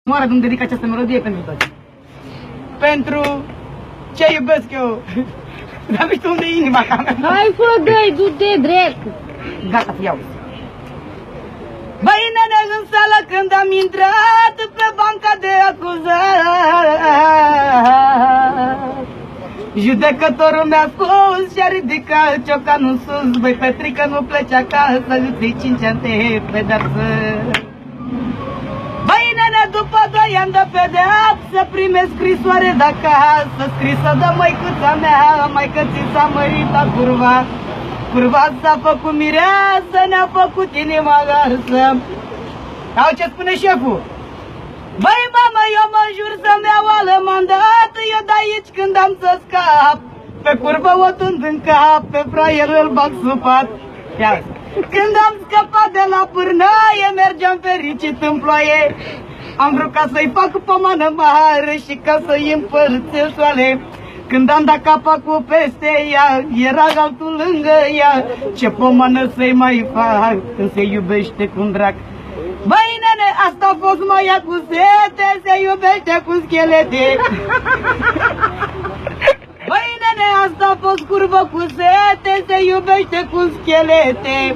Moara îmi dedic această melodie pentru toți. Pentru ce iubesc eu. Dar nu știu unde e inima ca mea. Hai fă, dă-i, du-te drept. Gata, iau. Băi, nene, în sală când am intrat pe banca de acuzat, judecătorul mi-a spus și-a ridicat ciocanul sus. Băi, Petrică, nu pleci acasă, îți iei 5 ani de pedeapsă. Băi, nene, după 2 ani de pedeapsă primesc scrisoare de acasă, scrisă de măicuța mea, maică ți s-a măritat curva. Curva s-a făcut mireasă, ne-a făcut inima arsă. Au ce spune șeful? Băi, mamă, eu mă jur să-mi iau ală mandat, eu de aici când am să scap. Pe curvă o tund în cap, pe fraier îl bag sub pat. Când am scăpat de la pârnaie, mergeam fericit în ploaie. Am vrut ca să-i fac pomană mare și ca să-i împărțesc soale. Când am dat capacul peste ea, era altul lângă ea. Ce pomană să-i mai fac când se iubește cu un drac? Băi, nene, asta a fost maia cu sete, se iubește cu schelete. Băi, nene, asta a fost curvă cu sete, se iubește cu schelete.